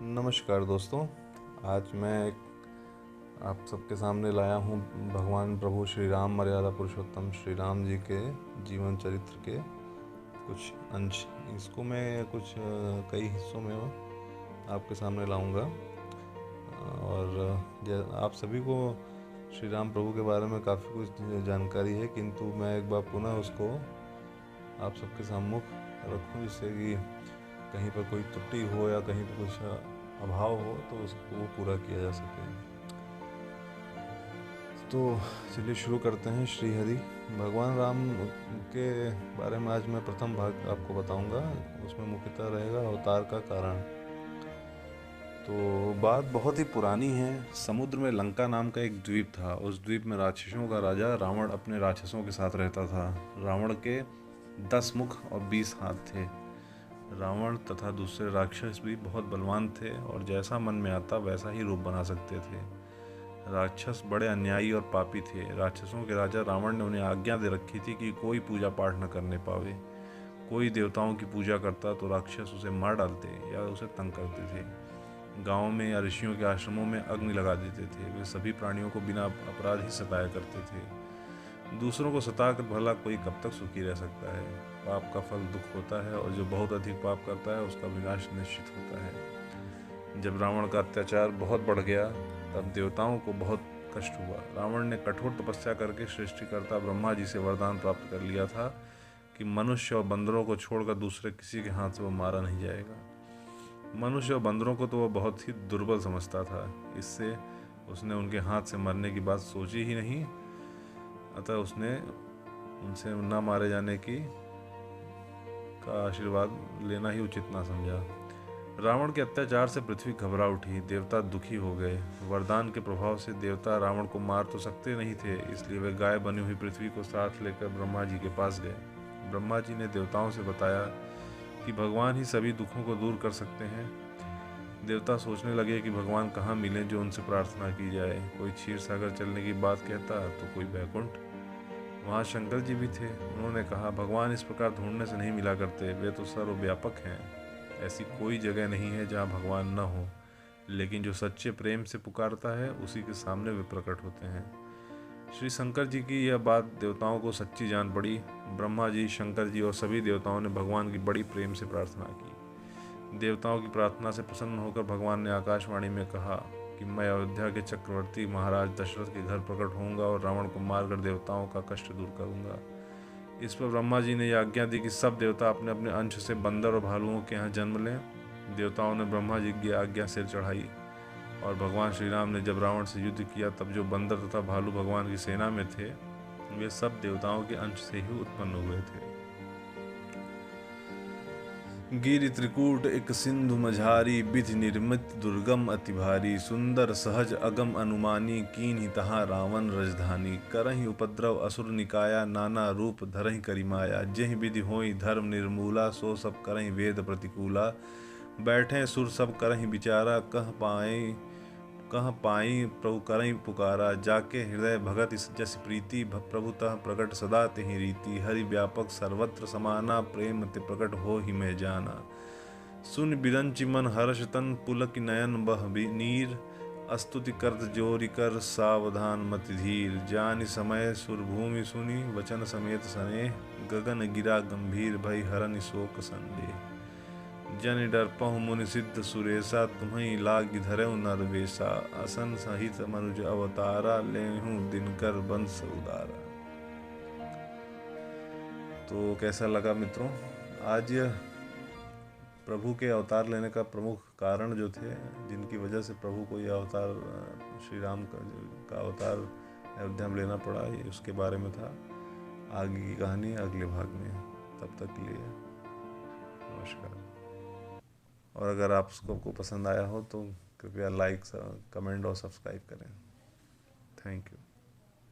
नमस्कार दोस्तों। आज मैं आप सबके सामने लाया हूँ भगवान प्रभु श्री राम मर्यादा पुरुषोत्तम श्री राम जी के जीवन चरित्र के कुछ अंश। इसको मैं कुछ कई हिस्सों में आपके सामने लाऊंगा और आप सभी को श्री राम प्रभु के बारे में काफ़ी कुछ जानकारी है, किंतु मैं एक बार पुनः उसको आप सबके सम्मुख रखूँ जिससे कि कहीं पर कोई त्रुटि हो या कहीं पर कुछ अभाव हो तो उसको वो पूरा किया जा सके। तो चलिए शुरू करते हैं। श्री हरि भगवान राम के बारे में आज मैं प्रथम भाग आपको बताऊंगा। उसमें मुख्यतः रहेगा अवतार का कारण। तो बात बहुत ही पुरानी है। समुद्र में लंका नाम का एक द्वीप था। उस द्वीप में राक्षसों का राजा रावण अपने राक्षसों के साथ रहता था। रावण के 10 मुख और 20 हाथ थे। रावण तथा दूसरे राक्षस भी बहुत बलवान थे और जैसा मन में आता वैसा ही रूप बना सकते थे। राक्षस बड़े अन्यायी और पापी थे। राक्षसों के राजा रावण ने उन्हें आज्ञा दे रखी थी कि कोई पूजा पाठ न करने पावे। कोई देवताओं की पूजा करता तो राक्षस उसे मार डालते या उसे तंग करते थे। गाँव में या ऋषियों के आश्रमों में अग्नि लगा देते थे। वे सभी प्राणियों को बिना अपराध ही सताया करते थे। दूसरों को सताकर भला कोई कब तक सुखी रह सकता है। पाप का फल दुख होता है और जो बहुत अधिक पाप करता है उसका विनाश निश्चित होता है। जब रावण का अत्याचार बहुत बढ़ गया तब देवताओं को बहुत कष्ट हुआ। रावण ने कठोर तपस्या करके सृष्टिकर्ता ब्रह्मा जी से वरदान प्राप्त कर लिया था कि मनुष्य और बंदरों को छोड़कर दूसरे किसी के हाथ से वो मारा नहीं जाएगा। मनुष्य और बंदरों को तो वह बहुत ही दुर्बल समझता था, इससे उसने उनके हाथ से मरने की बात सोची ही नहीं। अतः उसने उनसे न मारे जाने का आशीर्वाद लेना ही उचित ना समझा। रावण के अत्याचार से पृथ्वी घबरा उठी। देवता दुखी हो गए। वरदान के प्रभाव से देवता रावण को मार तो सकते नहीं थे, इसलिए वे गाय बनी हुई पृथ्वी को साथ लेकर ब्रह्मा जी के पास गए। ब्रह्मा जी ने देवताओं से बताया कि भगवान ही सभी दुखों को दूर कर सकते हैं। देवता सोचने लगे कि भगवान कहाँ मिलें जो उनसे प्रार्थना की जाए। कोई क्षीर सागर चलने की बात कहता तो कोई बैकुंठ। वहाँ शंकर जी भी थे। उन्होंने कहा, भगवान इस प्रकार ढूंढने से नहीं मिला करते, वे तो सर्वव्यापक हैं। ऐसी कोई जगह नहीं है जहाँ भगवान न हो, लेकिन जो सच्चे प्रेम से पुकारता है उसी के सामने वे प्रकट होते हैं। श्री शंकर जी की यह बात देवताओं को सच्ची जान पड़ी। ब्रह्मा जी, शंकर जी और सभी देवताओं ने भगवान की बड़ी प्रेम से प्रार्थना की। देवताओं की प्रार्थना से प्रसन्न होकर भगवान ने आकाशवाणी में कहा कि मैं अयोध्या के चक्रवर्ती महाराज दशरथ के घर प्रकट होऊंगा और रावण को मारकर देवताओं का कष्ट दूर करूंगा। इस पर ब्रह्मा जी ने आज्ञा दी कि सब देवता अपने अपने अंश से बंदर और भालुओं के यहाँ जन्म लें। देवताओं ने ब्रह्मा जी की आज्ञा सिर चढ़ाई और भगवान श्री राम ने जब रावण से युद्ध किया तब जो बंदर तथा भालू भगवान की सेना में थे वे सब देवताओं के अंश से ही उत्पन्न हुए थे। गिरि त्रिकूट एक सिंधु मझारी, विधि निर्मित दुर्गम अति भारी। सुंदर सहज अगम अनुमानी, कीन्ही तहाँ रावण रजधानी। करहि उपद्रव असुर निकाया, नाना रूप धरहि करि माया। जेहि विधि होई धर्म निर्मूला, सो सब करहि वेद प्रतिकूला। बैठे सुर सब करहि विचारा, कह पाई प्रभु करहि पुकारा। जाके हृदय भगत जस प्रीति, प्रभुतः प्रकट सदा तेहि रीति। हरि व्यापक सर्वत्र समाना, प्रेम ते प्रकट हो ही मैं जाना। सुन बिरंचि मन हर्ष तन, पुलक नयन बह नीर। स्तुति करत जोरि कर, सावधान मति धीर। जानि समय सुर भूमि सुनी, वचन समेत सनेह। गगन गिरा गंभीर, भई हरनि शोक संदेह। जन डरपहु मुनि सिद्ध सुरेशा, तुम्हें लागी धरऊ नरवेशा। असन सहित मनुज अवतारा, लेहूं दिनकर बंस उदारा। तो कैसा लगा मित्रों? आज प्रभु के अवतार लेने का प्रमुख कारण जो थे, जिनकी वजह से प्रभु को यह अवतार श्री राम का अवतार अयोध्या में लेना पड़ा, ये उसके बारे में था। आगे की कहानी अगले भाग में। तब तक के लिए नमस्कार। और अगर आपको पसंद आया हो तो कृपया लाइक, कमेंट और सब्सक्राइब करें। Thank you.